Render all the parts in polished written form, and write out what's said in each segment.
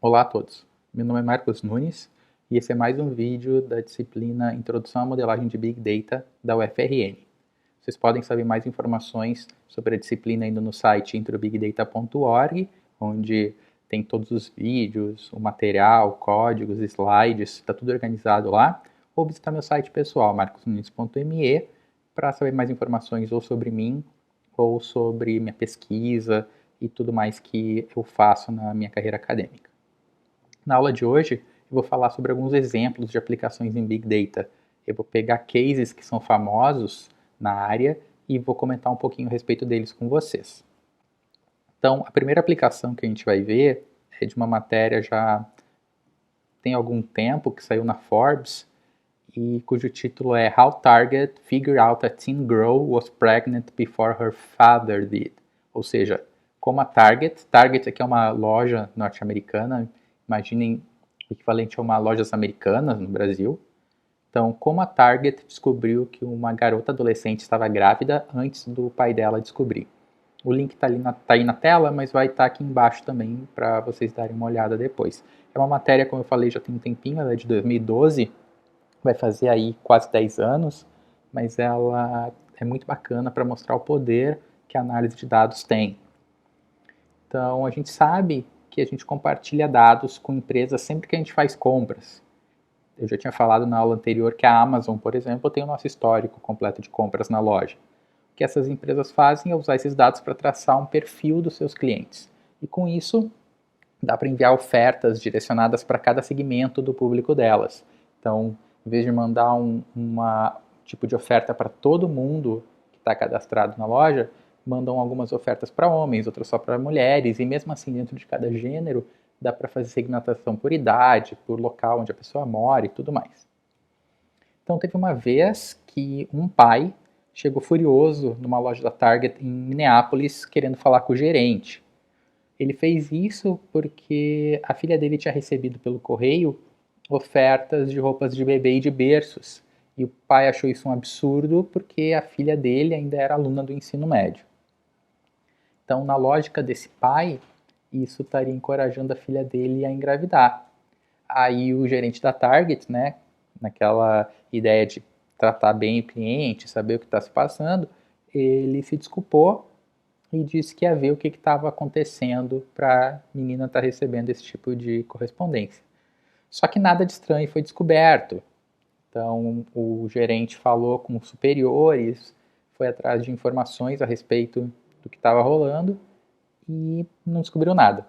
Olá a todos, meu nome é Marcos Nunes e esse é mais um vídeo da disciplina Introdução à Modelagem de Big Data da UFRN. Vocês podem saber mais informações sobre a disciplina indo no site introbigdata.org, onde tem todos os vídeos, o material, códigos, slides, está tudo organizado lá, ou visitar meu site pessoal, marcosnunes.me, para saber mais informações ou sobre mim, ou sobre minha pesquisa e tudo mais que eu faço na minha carreira acadêmica. Na aula de hoje, eu vou falar sobre alguns exemplos de aplicações em Big Data. Eu vou pegar cases que são famosos na área e vou comentar um pouquinho a respeito deles com vocês. Então, a primeira aplicação que a gente vai ver é de uma matéria já tem algum tempo, que saiu na Forbes, e cujo título é How Target Figured Out a Teen Girl Was Pregnant Before Her Father Did. Ou seja, como a Target aqui é uma loja norte-americana, imaginem o equivalente a uma lojas americanas no Brasil. Então, como a Target descobriu que uma garota adolescente estava grávida antes do pai dela descobrir. O link está aí na tela, mas vai estar aqui embaixo também para vocês darem uma olhada depois. É uma matéria, como eu falei, já tem um tempinho, ela é de 2012, vai fazer aí quase 10 anos, mas ela é muito bacana para mostrar o poder que a análise de dados tem. Então, a gente sabe que a gente compartilha dados com empresas sempre que a gente faz compras. Eu já tinha falado na aula anterior que a Amazon, por exemplo, tem o nosso histórico completo de compras na loja. O que essas empresas fazem é usar esses dados para traçar um perfil dos seus clientes. E com isso, dá para enviar ofertas direcionadas para cada segmento do público delas. Então, em vez de mandar uma tipo de oferta para todo mundo que está cadastrado na loja, mandam algumas ofertas para homens, outras só para mulheres, e mesmo assim, dentro de cada gênero, dá para fazer segmentação por idade, por local onde a pessoa mora e tudo mais. Então, teve uma vez que um pai chegou furioso numa loja da Target em Minneapolis, querendo falar com o gerente. Ele fez isso porque a filha dele tinha recebido pelo correio ofertas de roupas de bebê e de berços. E o pai achou isso um absurdo porque a filha dele ainda era aluna do ensino médio. Então, na lógica desse pai, isso estaria encorajando a filha dele a engravidar. Aí o gerente da Target, né, naquela ideia de tratar bem o cliente, saber o que está se passando, ele se desculpou e disse que ia ver o que estava acontecendo para a menina estar recebendo esse tipo de correspondência. Só que nada de estranho foi descoberto. Então, o gerente falou com os superiores, foi atrás de informações a respeito do que estava rolando e não descobriu nada.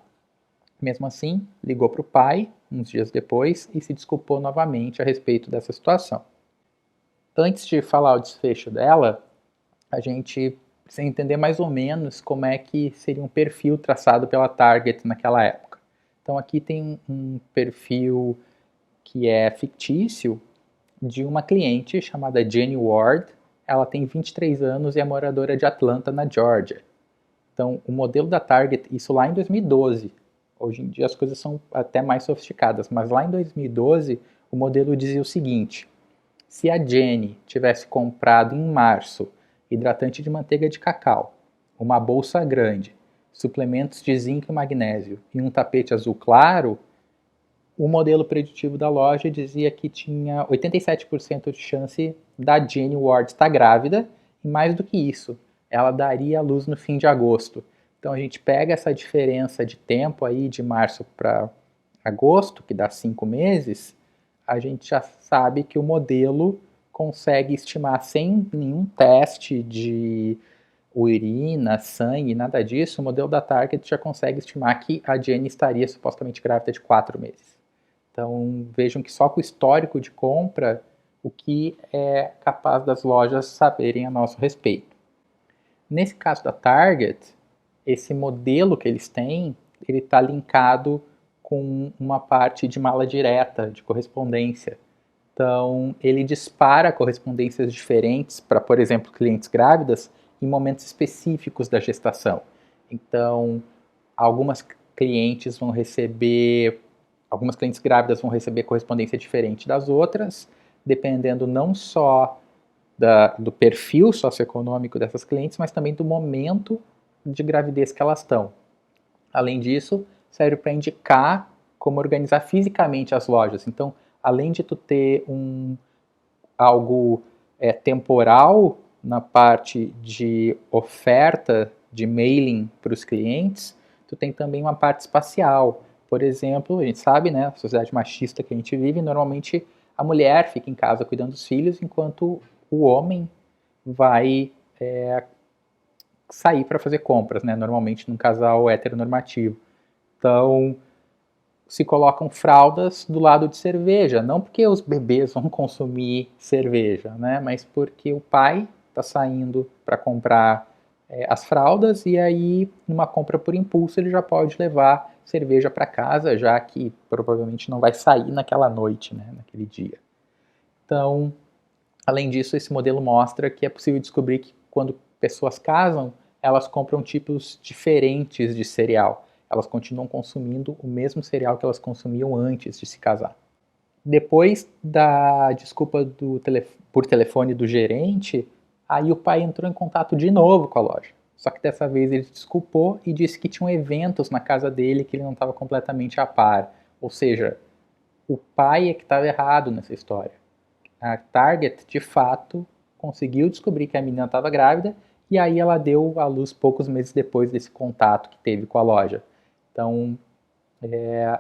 Mesmo assim, ligou para o pai, uns dias depois, e se desculpou novamente a respeito dessa situação. Antes de falar o desfecho dela, a gente precisa entender mais ou menos como é que seria um perfil traçado pela Target naquela época. Então aqui tem um perfil que é fictício de uma cliente chamada Jenny Ward. Ela tem 23 anos e é moradora de Atlanta, na Georgia. Então o modelo da Target, isso lá em 2012, hoje em dia as coisas são até mais sofisticadas, mas lá em 2012 o modelo dizia o seguinte: se a Jenny tivesse comprado em março hidratante de manteiga de cacau, uma bolsa grande, suplementos de zinco e magnésio e um tapete azul claro, o modelo preditivo da loja dizia que tinha 87% de chance da Jenny Ward estar grávida, e mais do que isso, ela daria à luz no fim de agosto. Então a gente pega essa diferença de tempo aí de março para agosto, que dá 5 meses, a gente já sabe que o modelo consegue estimar sem nenhum teste de urina, sangue, nada disso, o modelo da Target já consegue estimar que a Jenny estaria supostamente grávida de 4 meses. Então vejam que só com o histórico de compra, o que é capaz das lojas saberem a nosso respeito. Nesse caso da Target, esse modelo que eles têm, ele está linkado com uma parte de mala direta, de correspondência. Então, ele dispara correspondências diferentes para, por exemplo, clientes grávidas em momentos específicos da gestação. Então, algumas clientes grávidas vão receber correspondência diferente das outras, dependendo não só do perfil socioeconômico dessas clientes, mas também do momento de gravidez que elas estão. Além disso, serve para indicar como organizar fisicamente as lojas. Então, além de tu ter algo temporal na parte de oferta de mailing para os clientes, tu tem também uma parte espacial. Por exemplo, a gente sabe, né, a sociedade machista que a gente vive, normalmente a mulher fica em casa cuidando dos filhos, enquanto o homem vai sair para fazer compras, né, normalmente num casal heteronormativo. Então, se colocam fraldas do lado de cerveja, não porque os bebês vão consumir cerveja, né, mas porque o pai está saindo para comprar as fraldas e aí, numa compra por impulso, ele já pode levar cerveja para casa, já que provavelmente não vai sair naquela noite, né, naquele dia. Então, além disso, esse modelo mostra que é possível descobrir que quando pessoas casam, elas compram tipos diferentes de cereal. Elas continuam consumindo o mesmo cereal que elas consumiam antes de se casar. Depois da desculpa por telefone do gerente, aí o pai entrou em contato de novo com a loja. Só que dessa vez ele se desculpou e disse que tinham eventos na casa dele que ele não estava completamente a par. Ou seja, o pai é que estava errado nessa história. A Target, de fato, conseguiu descobrir que a menina estava grávida e aí ela deu à luz poucos meses depois desse contato que teve com a loja. Então,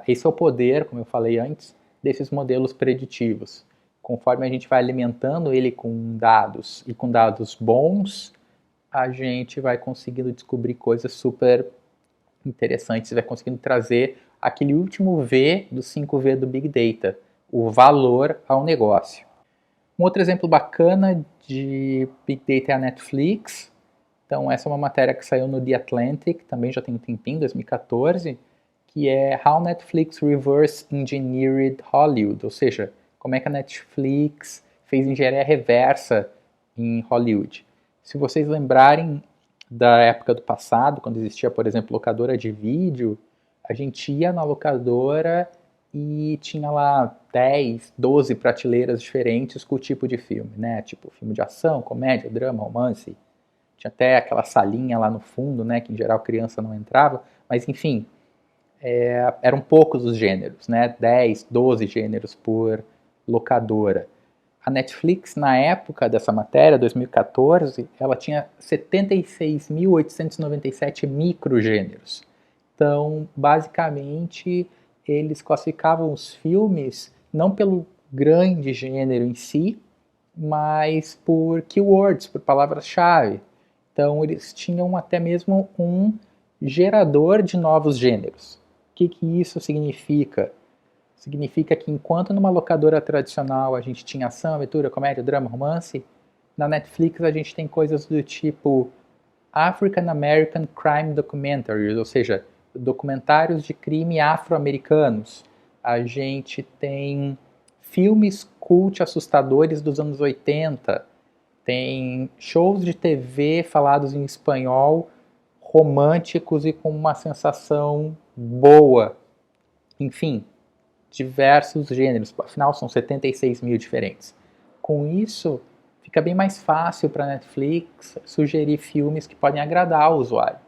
esse é o poder, como eu falei antes, desses modelos preditivos. Conforme a gente vai alimentando ele com dados e com dados bons, a gente vai conseguindo descobrir coisas super interessantes, vai conseguindo trazer aquele último V do 5V do Big Data, o valor ao negócio. Um outro exemplo bacana de Big Data é a Netflix. Então, essa é uma matéria que saiu no The Atlantic, também já tem um tempinho, 2014, que é How Netflix Reverse Engineered Hollywood, ou seja, como é que a Netflix fez engenharia reversa em Hollywood. Se vocês lembrarem da época do passado, quando existia, por exemplo, locadora de vídeo, a gente ia na locadora e tinha lá 10, 12 prateleiras diferentes com o tipo de filme, né? Tipo filme de ação, comédia, drama, romance. Tinha até aquela salinha lá no fundo, né? Que em geral criança não entrava. Mas enfim, eram poucos os gêneros, né? 10, 12 gêneros por locadora. A Netflix, na época dessa matéria, 2014, ela tinha 76.897 microgêneros. Então, basicamente, eles classificavam os filmes não pelo grande gênero em si, mas por keywords, por palavras-chave. Então, eles tinham até mesmo um gerador de novos gêneros. O que isso significa? Significa que enquanto numa locadora tradicional a gente tinha ação, aventura, comédia, drama, romance, na Netflix a gente tem coisas do tipo African American Crime Documentaries, ou seja, documentários de crime afro-americanos. A gente tem filmes cult assustadores dos anos 80, tem shows de TV falados em espanhol, românticos e com uma sensação boa. Enfim, diversos gêneros, afinal são 76 mil diferentes. Com isso, fica bem mais fácil para a Netflix sugerir filmes que podem agradar o usuário.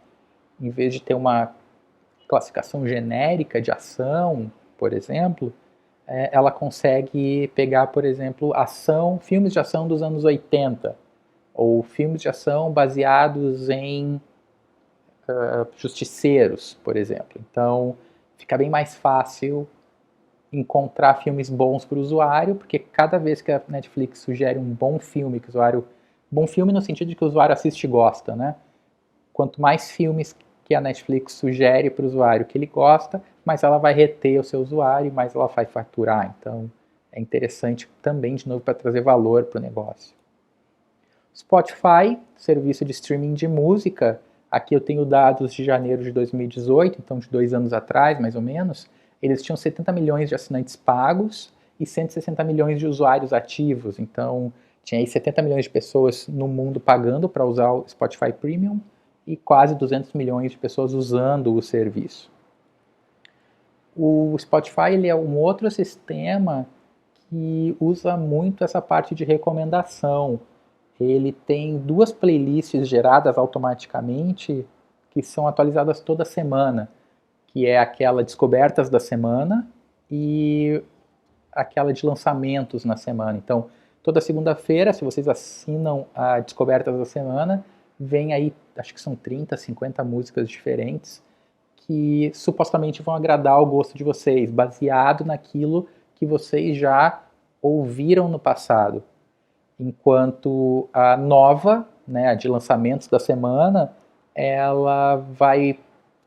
Em vez de ter uma classificação genérica de ação, por exemplo, ela consegue pegar, por exemplo, filmes de ação dos anos 80, ou filmes de ação baseados em justiceiros, por exemplo. Então, fica bem mais fácil encontrar filmes bons para o usuário, porque cada vez que a Netflix sugere um bom filme, que o usuário... Bom filme no sentido de que o usuário assiste e gosta, né? Quanto mais filmes que a Netflix sugere para o usuário que ele gosta, mais ela vai reter o seu usuário e mais ela vai faturar. Então, é interessante também, de novo, para trazer valor para o negócio. Spotify, serviço de streaming de música. Aqui eu tenho dados de janeiro de 2018, então de 2 anos atrás, mais ou menos. Eles tinham 70 milhões de assinantes pagos e 160 milhões de usuários ativos. Então, tinha aí 70 milhões de pessoas no mundo pagando para usar o Spotify Premium e quase 200 milhões de pessoas usando o serviço. O Spotify ele é um outro sistema que usa muito essa parte de recomendação. Ele tem 2 playlists geradas automaticamente que são atualizadas toda semana, que é aquela descobertas da semana e aquela de lançamentos na semana. Então, toda segunda-feira, se vocês assinam a Descobertas da Semana, vem aí, acho que são 30, 50 músicas diferentes que supostamente vão agradar ao gosto de vocês, baseado naquilo que vocês já ouviram no passado. Enquanto a nova, né, a de lançamentos da semana, ela vai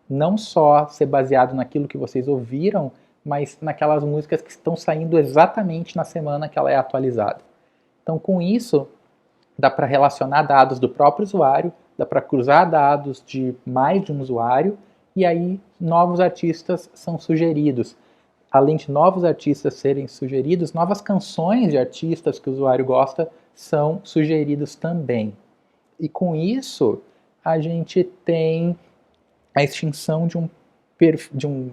não só ser baseado naquilo que vocês ouviram, mas naquelas músicas que estão saindo exatamente na semana que ela é atualizada. Então, com isso, dá para relacionar dados do próprio usuário, dá para cruzar dados de mais de um usuário, e aí novos artistas são sugeridos. Além de novos artistas serem sugeridos, novas canções de artistas que o usuário gosta são sugeridos também. E com isso, a gente tem a extinção de um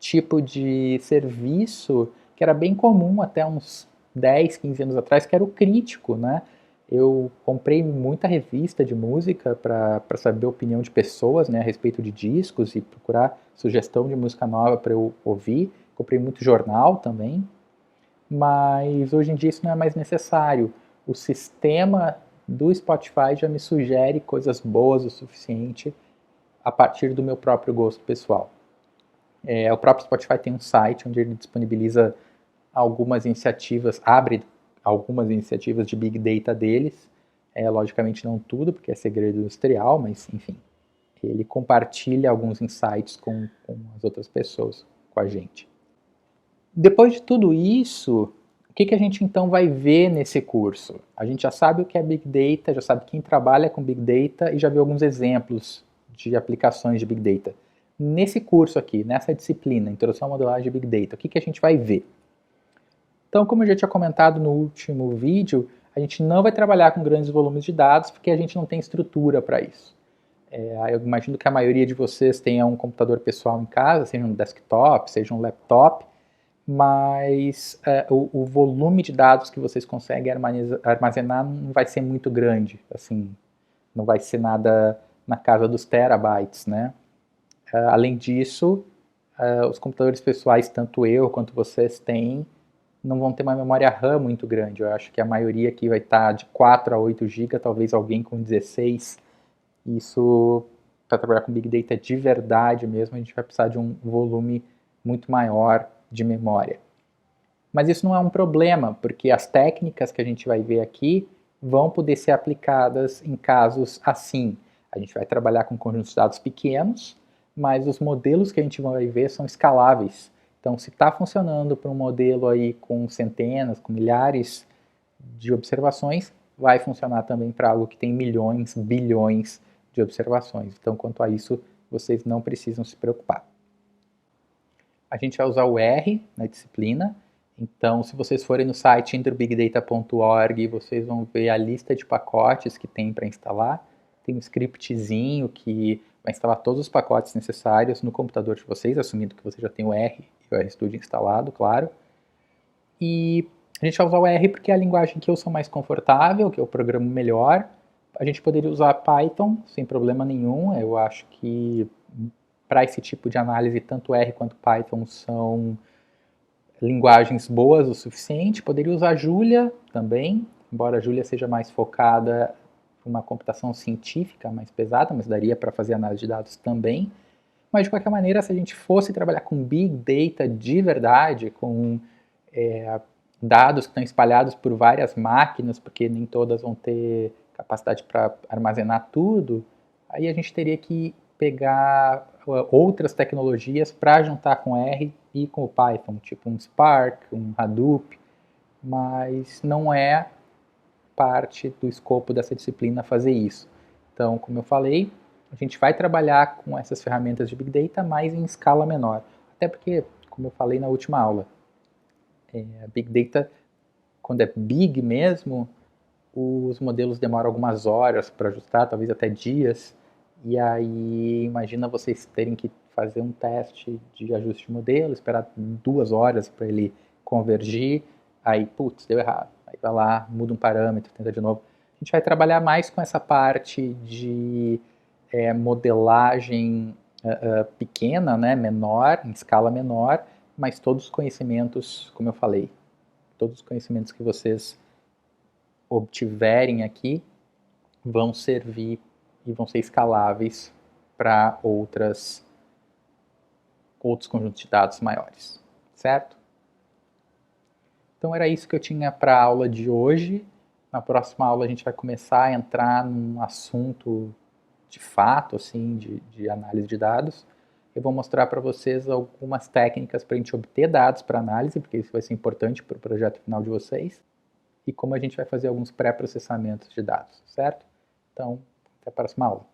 tipo de serviço que era bem comum até uns 10, 15 anos atrás, que era o crítico, né? Eu comprei muita revista de música para saber a opinião de pessoas, né, a respeito de discos e procurar sugestão de música nova para eu ouvir. Comprei muito jornal também, mas hoje em dia isso não é mais necessário. O sistema do Spotify já me sugere coisas boas o suficiente a partir do meu próprio gosto pessoal. O próprio Spotify tem um site onde ele disponibiliza algumas iniciativas, abre algumas iniciativas de Big Data deles, logicamente não tudo, porque é segredo industrial, mas enfim, ele compartilha alguns insights com as outras pessoas, com a gente. Depois de tudo isso, o que a gente então vai ver nesse curso? A gente já sabe o que é Big Data, já sabe quem trabalha com Big Data e já viu alguns exemplos de aplicações de Big Data. Nesse curso aqui, nessa disciplina, Introdução à Modelagem de Big Data, o que a gente vai ver? Então, como eu já tinha comentado no último vídeo, a gente não vai trabalhar com grandes volumes de dados porque a gente não tem estrutura para isso. Eu imagino que a maioria de vocês tenha um computador pessoal em casa, seja um desktop, seja um laptop, mas o volume de dados que vocês conseguem armazenar não vai ser muito grande, assim, não vai ser nada na casa dos terabytes, né? Além disso, os computadores pessoais, tanto eu quanto vocês têm, não vão ter uma memória RAM muito grande. Eu acho que a maioria aqui vai estar de 4 a 8 GB, talvez alguém com 16. Isso, para trabalhar com Big Data de verdade mesmo, a gente vai precisar de um volume muito maior de memória. Mas isso não é um problema, porque as técnicas que a gente vai ver aqui vão poder ser aplicadas em casos assim. A gente vai trabalhar com conjuntos de dados pequenos, mas os modelos que a gente vai ver são escaláveis. Então, se está funcionando para um modelo aí com centenas, com milhares de observações, vai funcionar também para algo que tem milhões, bilhões de observações. Então, quanto a isso, vocês não precisam se preocupar. A gente vai usar o R na disciplina. Então, se vocês forem no site interbigdata.org, vocês vão ver a lista de pacotes que tem para instalar. Tem um scriptzinho que vai instalar todos os pacotes necessários no computador de vocês, assumindo que você já tem o R e o RStudio instalado, claro. E a gente vai usar o R porque é a linguagem que eu sou mais confortável, que eu programo melhor. A gente poderia usar Python sem problema nenhum. Eu acho que para esse tipo de análise, tanto R quanto Python são linguagens boas o suficiente. Poderia usar Julia também, embora a Julia seja mais focada uma computação científica mais pesada, mas daria para fazer análise de dados também. Mas, de qualquer maneira, se a gente fosse trabalhar com Big Data de verdade, com dados que estão espalhados por várias máquinas, porque nem todas vão ter capacidade para armazenar tudo, aí a gente teria que pegar outras tecnologias para juntar com R e com o Python, tipo um Spark, um Hadoop, mas não é parte do escopo dessa disciplina fazer isso. Então, como eu falei, a gente vai trabalhar com essas ferramentas de Big Data, mas em escala menor. Até porque, como eu falei na última aula, a Big Data, quando é big mesmo, os modelos demoram algumas horas para ajustar, talvez até dias, e aí imagina vocês terem que fazer um teste de ajuste de modelo, esperar 2 horas para ele convergir, aí, putz, deu errado. Aí vai lá, muda um parâmetro, tenta de novo. A gente vai trabalhar mais com essa parte de modelagem pequena, né, menor, em escala menor, mas todos os conhecimentos, como eu falei, todos os conhecimentos que vocês obtiverem aqui vão servir e vão ser escaláveis para outros conjuntos de dados maiores, certo? Então era isso que eu tinha para a aula de hoje. Na próxima aula a gente vai começar a entrar num assunto de fato, assim, de análise de dados. Eu vou mostrar para vocês algumas técnicas para a gente obter dados para análise, porque isso vai ser importante para o projeto final de vocês, e como a gente vai fazer alguns pré-processamentos de dados, certo? Então, até a próxima aula.